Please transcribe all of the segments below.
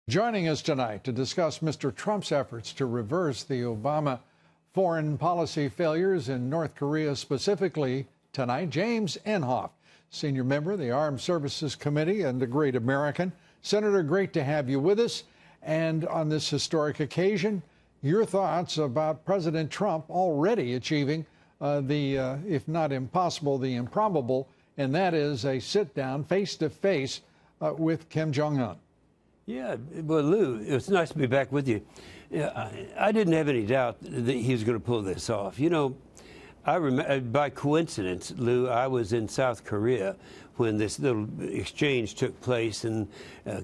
Joining us tonight to discuss Mr. Trump's efforts to reverse the Obama foreign policy failures in North Korea specifically tonight, James Inhofe, senior member of the Armed Services Committee and a great American. Senator, great to have you with us. And on this historic occasion, your thoughts about President Trump already achieving if not impossible, the improbable, and that is a sit-down face-to-face with Kim Jong-un. Yeah, well, Lou, it's nice to be back with you. Yeah, I didn't have any doubt that he was going to pull this off. You know, I remember, by coincidence, Lou, I was in South Korea when this little exchange took place, and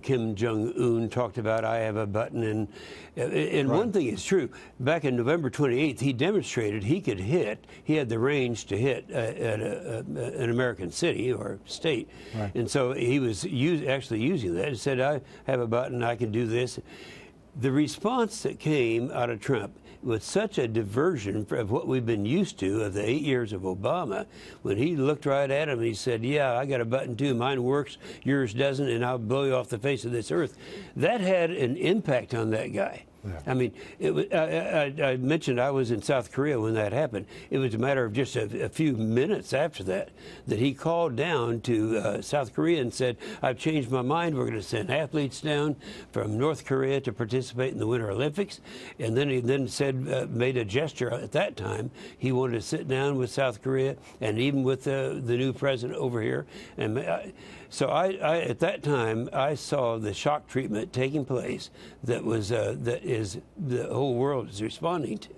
Kim Jong-un talked about "I have a button," and right. One thing is true. Back in November 28th, he demonstrated he could hit. He had the range to hit at an American city or state, right. And so he was actually using that. He said, "I have a button. I can do this." The response that came out of Trump was such a diversion of what we've been used to of the 8 years of Obama. When he looked right at him, he said, "Yeah, I got a button too. Mine works, yours doesn't, and I'll blow you off the face of this earth." That had an impact on that guy. Yeah. I mean, I mentioned I was in South Korea when that happened. It was a matter of just a few minutes after that he called down to South Korea and said, "I've changed my mind. We're going to send athletes down from North Korea to participate in the Winter Olympics." And then he said, made a gesture at that time. He wanted to sit down with South Korea and even with the new president over here. And so at that time, I saw the shock treatment taking place that the whole world is responding to.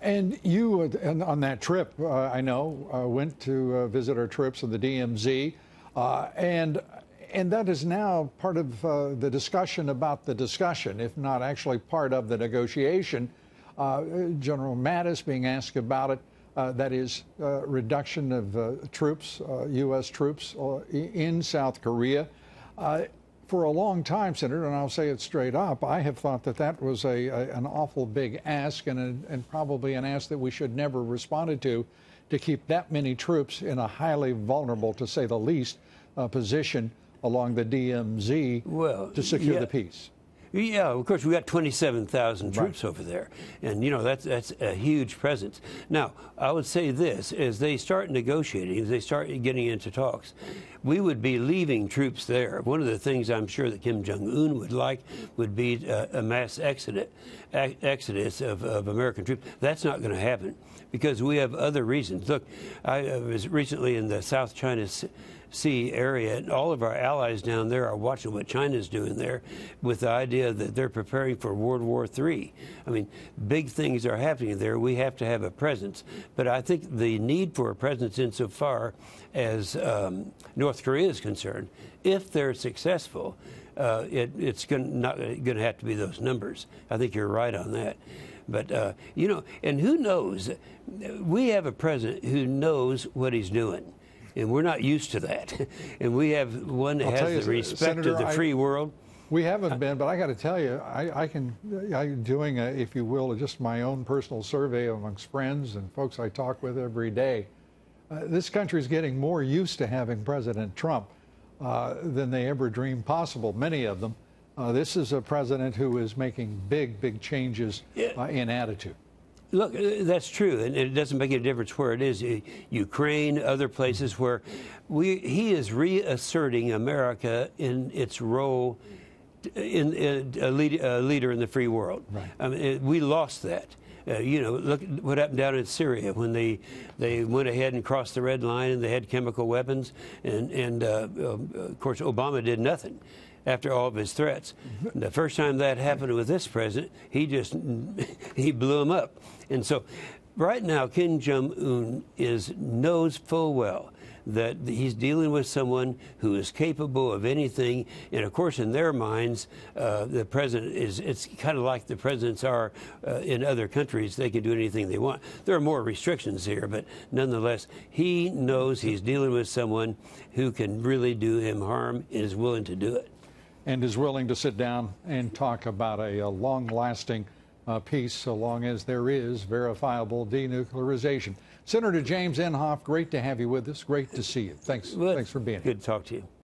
And you, on that trip, I know, went to visit our troops in the DMZ, and that is now part of the discussion about the discussion, if not actually part of the negotiation. General Mattis being asked about it. That is reduction of troops, U.S. troops in South Korea. For a long time, Senator, and I'll say it straight up, I have thought that was an awful big ask and probably an ask that we should never have responded to keep that many troops in a highly vulnerable, to say the least, position along the DMZ to secure the peace. Yeah, of course, we got 27,000 troops over there, and, you know, that's a huge presence. Now, I would say this, as they start negotiating, as they start getting into talks, we would be leaving troops there. One of the things I'm sure that Kim Jong-un would like would be a mass exodus of American troops. That's not going to happen because we have other reasons. Look, I was recently in the South China Sea area, and all of our allies down there are watching what China's doing there with the idea that they're preparing for World War III. I mean, big things are happening there. We have to have a presence. But I think the need for a presence insofar as North Korea is concerned, if they're successful, it's not going to have to be those numbers. I think you're right on that. But, you know, and who knows? We have a president who knows what he's doing. And we're not used to that. And we have one that has the respect Senator, of the free world. We haven't been, but I got to tell you, I'm doing, if you will, just my own personal survey amongst friends and folks I talk with every day. This country is getting more used to having President Trump than they ever dreamed possible, many of them. This is a president who is making big changes in attitude. Look, that's true, and it doesn't make any difference where it is. Ukraine, other places where he is reasserting America in its role in a leader in the free world. Right. I mean, we lost that. You know, look what happened down in Syria when they went ahead and crossed the red line and they had chemical weapons, and of course Obama did nothing after all of his threats. The first time that happened with this president, he blew him up. And so right now, Kim Jong-un knows full well that he's dealing with someone who is capable of anything. And of course, in their minds, the president it's kind of like the presidents are in other countries. They can do anything they want. There are more restrictions here, but nonetheless, he knows he's dealing with someone who can really do him harm and is willing to do it. And is willing to sit down and talk about a long-lasting peace so long as there is verifiable denuclearization. Senator James Inhofe, great to have you with us. Great to see you. Thanks for being here. Good to talk to you.